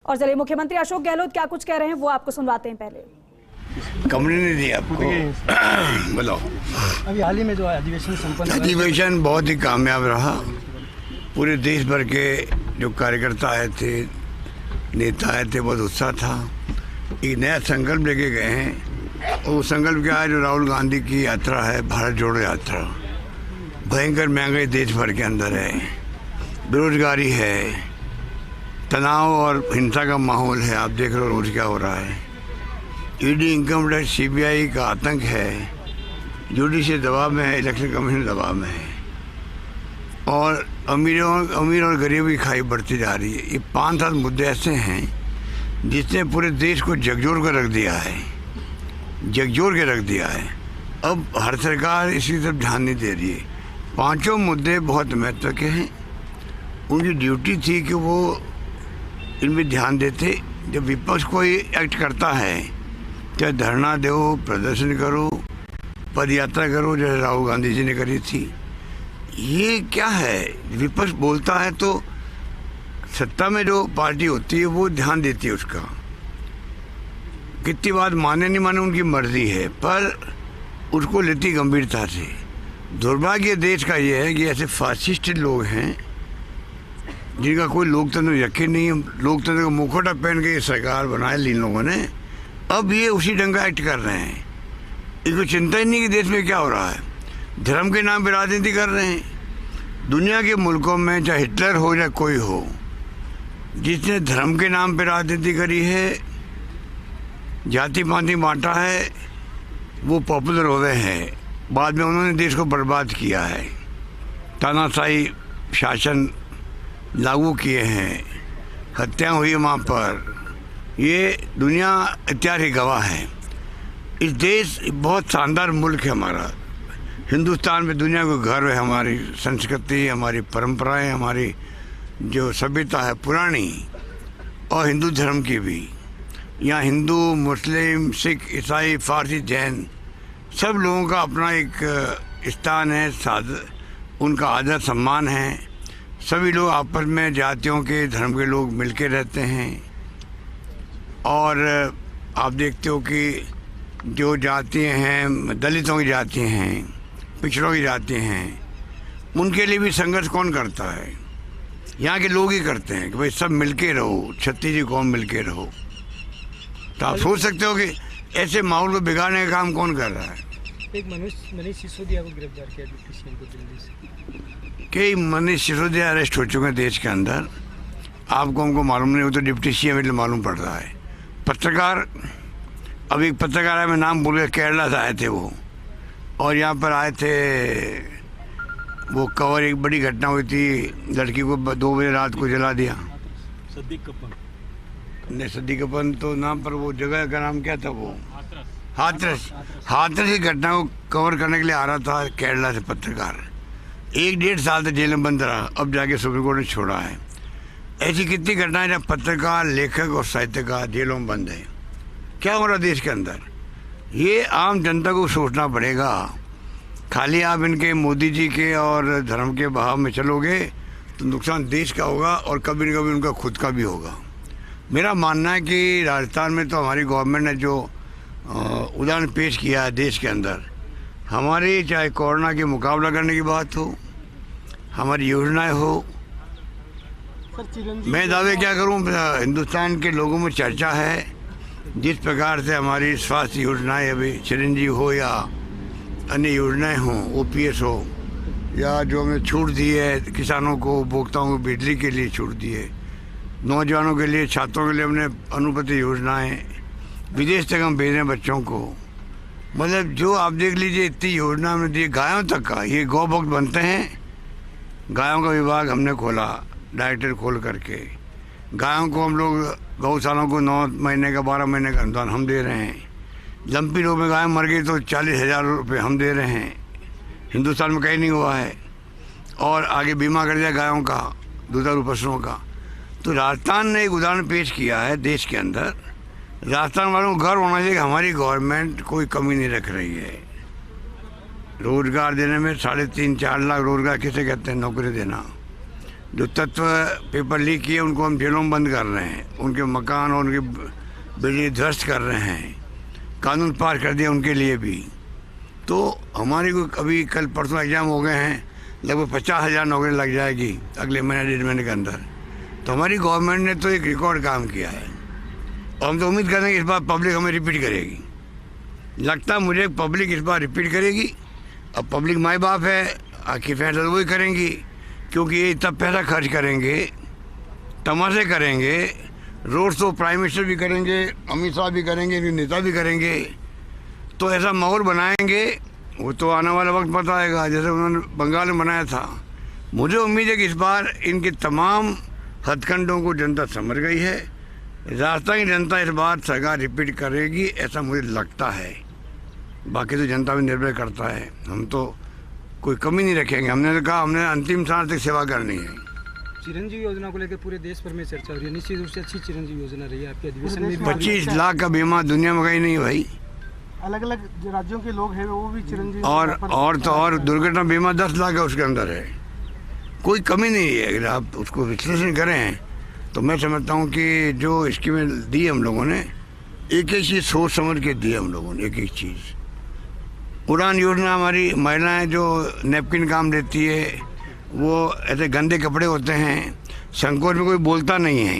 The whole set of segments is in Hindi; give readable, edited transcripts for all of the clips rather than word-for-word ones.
और चलिए मुख्यमंत्री अशोक गहलोत क्या कुछ कह रहे हैं वो आपको सुनवाते हैं। पहले कंपनी ने दी आपको बताओ। अभी हाल ही में जो अधिवेशन संपन्न हुआ, अधिवेशन बहुत ही कामयाब रहा। पूरे देश भर के जो कार्यकर्ता आए थे, नेता आए थे, बहुत उत्साह था। एक नया संकल्प लेके गए हैं और वो संकल्प क्या है, जो राहुल गांधी की यात्रा है, भारत जोड़ो यात्रा। भयंकर महंगाई देश भर के अंदर है, बेरोजगारी है, तनाव और हिंसा का माहौल है। आप देख रहे हो रोज क्या हो रहा है। ईडी, इनकम टैक्स, सीबीआई का आतंक है, जुडिशरी दबाव में है, इलेक्शन कमीशन दबाव में है और अमीर और गरीब की खाई बढ़ती जा रही है। ये 5-7 मुद्दे ऐसे हैं जिसने पूरे देश को झकझोर कर रख दिया है, झकझोर के रख दिया है। अब हर सरकार इसी तरफ ध्यान नहीं दे रही है। 5 मुद्दे बहुत महत्व के हैं। उनकी ड्यूटी थी कि वो इनमें ध्यान देते। जब विपक्ष कोई एक्ट करता है, चाहे धरना दो, प्रदर्शन करो, पद यात्रा करो, जैसे राहुल गांधी जी ने करी थी। ये क्या है, विपक्ष बोलता है तो सत्ता में जो पार्टी होती है वो ध्यान देती है उसका। कितनी बात माने नहीं माने उनकी मर्जी है, पर उसको लेती गंभीरता से। दुर्भाग्य देश का ये है कि ऐसे फासिस्ट लोग हैं जिनका कोई लोकतंत्र में यकीन नहीं है। लोकतंत्र का मुखौटा पहन के ये सरकार बनाए इन लोगों ने। अब ये उसी ढंग का एक्ट कर रहे हैं। इनको चिंता ही नहीं कि देश में क्या हो रहा है। धर्म के नाम पर राजनीति कर रहे हैं। दुनिया के मुल्कों में चाहे हिटलर हो या कोई हो, जिसने धर्म के नाम पर राजनीति करी है, जाति पाति बांटा है, वो पॉपुलर हो गए हैं। बाद में उन्होंने देश को बर्बाद किया है, तानाशाही शासन लागू किए हैं, हत्या हुई है वहाँ पर। ये दुनिया इतिहास की गवाह है। इस देश बहुत शानदार मुल्क है हमारा। हिंदुस्तान में दुनिया को गर्व है। हमारी संस्कृति, हमारी परंपराएं, हमारी जो सभ्यता है पुरानी, और हिंदू धर्म की भी। यहाँ हिंदू, मुस्लिम, सिख, ईसाई, फारसी, जैन सब लोगों का अपना एक स्थान है, उनका आदर सम्मान है। सभी लोग आपस में जातियों के, धर्म के लोग मिलके रहते हैं। और आप देखते हो कि जो जातियाँ हैं, दलितों की जातियाँ हैं, पिछड़ों की जातियाँ हैं, उनके लिए भी संघर्ष कौन करता है? यहाँ के लोग ही करते हैं कि भाई सब मिलके रहो, छत्तीस कौम मिलके रहो। तो आप सोच सकते हो कि ऐसे माहौल को बिगाड़ने का काम कौन कर रहा है। एक मनीष सिसोदिया को गिरफ्तार किया डिप्टी सीएम को दिल्ली से। कई मनीष सिसोदिया अरेस्ट हो चुके हैं देश के अंदर। आपको हमको मालूम नहीं हो तो डिप्टी सीएम इसलिए मालूम पड़ रहा है। पत्रकार, अब एक पत्रकार है, मैं नाम भूल गया, केरला से आए थे वो, और यहाँ पर आए थे। वो कवर, एक बड़ी घटना हुई थी, लड़की को 2 बजे रात को जला दिया। सद्दी कपन तो नाम पर, वो जगह का नाम क्या था, वो हाथरस की घटना को कवर करने के लिए आ रहा था केरला से पत्रकार। 1-1.5 साल तक जेल में बंद रहा, अब जाके सुप्रीम कोर्ट ने छोड़ा है। ऐसी कितनी घटनाएं जब पत्रकार, लेखक और साहित्यकार जेलों में बंद है। क्या हो रहा देश के अंदर, ये आम जनता को सोचना पड़ेगा। खाली आप इनके मोदी जी के और धर्म के बहाव में चलोगे तो नुकसान देश का होगा और कभी न कभी उनका खुद का भी होगा। मेरा मानना है कि राजस्थान में तो हमारी गवर्नमेंट ने जो उदाहरण पेश किया है देश के अंदर, हमारी चाहे कोरोना के मुकाबला करने की बात हो, हमारी योजनाएं हो, मैं दावे क्या करूं, हिंदुस्तान के लोगों में चर्चा है जिस प्रकार से हमारी स्वास्थ्य योजनाएं, अभी चिरंजीव हो या अन्य योजनाएं हों, OPS हो, या जो हमने छूट दी है किसानों को, उपभोक्ताओं को बिजली के लिए छूट दी है, नौजवानों के लिए, छात्रों के लिए हमने अनुपति योजनाएं, विदेश तक हम भेज रहे हैं बच्चों को। मतलब जो आप देख लीजिए, इतनी योजना हमने दी। गायों तक का, ये गौ भक्त बनते हैं, गायों का विभाग हमने खोला, डायरेक्टर खोल करके। गायों को हम लोग, गौशालाओं को 9 महीने का, 12 महीने का अनुदान हम दे रहे हैं। लंपी रोग में गाय मर गई तो 40,000 रुपये हम दे रहे हैं। हिंदुस्तान में कहीं नहीं हुआ है। और आगे बीमा कर दिया गायों का, दुधारू पशुओं का। तो राजस्थान ने एक उदाहरण पेश किया है देश के अंदर। राजस्थान वालों को गर्व होना चाहिए कि हमारी गवर्नमेंट कोई कमी नहीं रख रही है। रोजगार देने में 3.5-4 लाख रोजगार किसे कहते हैं, नौकरी देना। जो तत्व पेपर लीक किए उनको हम जेलों में बंद कर रहे हैं, उनके मकान और उनकी बिल्डिंग ध्वस्त कर रहे हैं, कानून पार कर दिया उनके लिए भी। तो हमारी को अभी कल परसों एग्ज़ाम हो गए हैं, लगभग 50,000 नौकरी लग जाएगी अगले महीने 1.5 महीने के अंदर। तो हमारी गवर्नमेंट ने तो एक रिकॉर्ड काम किया है और हम तो उम्मीद कर रहे हैं कि इस बार पब्लिक हमें रिपीट करेगी। लगता है मुझे पब्लिक इस बार रिपीट करेगी। अब पब्लिक माई बाप है, आखिर फैसला वही करेंगी, क्योंकि ये इतना पैसा खर्च करेंगे, तमाशे करेंगे, रोड शो प्राइम मिनिस्टर भी करेंगे, अमित शाह भी करेंगे, नेता भी करेंगे, तो ऐसा माहौल बनाएंगे वो तो आने वाला वक्त बताएगा, जैसे उन्होंने बंगाल में बनाया था। मुझे उम्मीद है कि इस बार इनके तमाम हथकंडों को जनता समझ गई है। राजस्थान की जनता इस बार सरकार रिपीट करेगी ऐसा मुझे लगता है। बाकी तो जनता भी निर्भर करता है, हम तो कोई कमी नहीं रखेंगे। हमने तो कहा हमने अंतिम सांस तक सेवा करनी है। चिरंजीवी योजना को लेकर पूरे देश भर में चर्चा हो रही है। निश्चित रूप से अच्छी चिरंजीवी योजना रही है आपके अधिवेशन में भी। 25 लाख का बीमा दुनिया में कहीं नहीं है भाई। अलग अलग राज्यों के लोग हैं वो भी चिरंजीवी और दुर्घटना बीमा 10 लाख का उसके अंदर है, कोई कमी नहीं है। अगर आप उसको विश्लेषण करें तो मैं समझता हूँ कि जो स्कीमें दी हम लोगों ने, एक एक चीज़ सोच समझ के दी हम लोगों ने, एक एक चीज़। उड़ान योजना, हमारी महिलाएं जो नैपकिन काम देती है, वो ऐसे गंदे कपड़े होते हैं, संकोच में कोई बोलता नहीं है।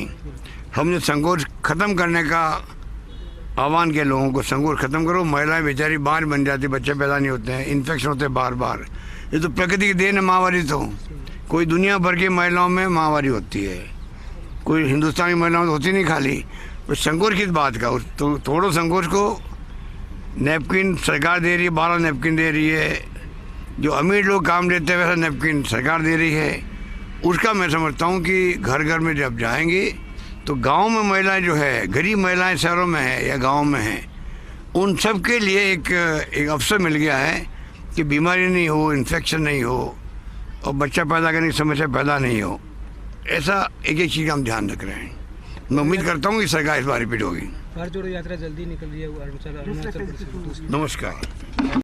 हमने संकोच ख़त्म करने का आह्वान किया लोगों को, संकोच ख़त्म करो। महिलाएं बेचारी बाहर बन जाती, बच्चे पैदा नहीं होते हैं, इन्फेक्शन होते हैं बार बार। ये तो प्रकृति की देन है माहवारी। तो कोई दुनिया भर की महिलाओं में माहवारी होती है, कोई हिंदुस्तानी महिलाओं में होती नहीं खाली। तो संकोच किस बात का? तो थोड़ो संकोच को। नैपकिन सरकार दे रही है, 12 नैपकिन दे रही है। जो अमीर लोग काम देते हैं वैसा नैपकिन सरकार दे रही है। उसका मैं समझता हूँ कि घर घर में जब जाएंगे तो गांव में महिलाएं जो है, गरीब महिलाएं शहरों में है या गांव में हैं, उन सब के लिए एक अवसर मिल गया है कि बीमारी नहीं हो, इन्फेक्शन नहीं हो और बच्चा पैदा करने की समस्या पैदा नहीं हो। ऐसा एक एक चीज़ का हम ध्यान रख रहे हैं। मैं उम्मीद करता हूँ कि सरकार इस बार रिपीट होगी। भारत जोड़ो यात्रा जल्दी निकल रही है अरुणाचल प्रदेश। नमस्कार।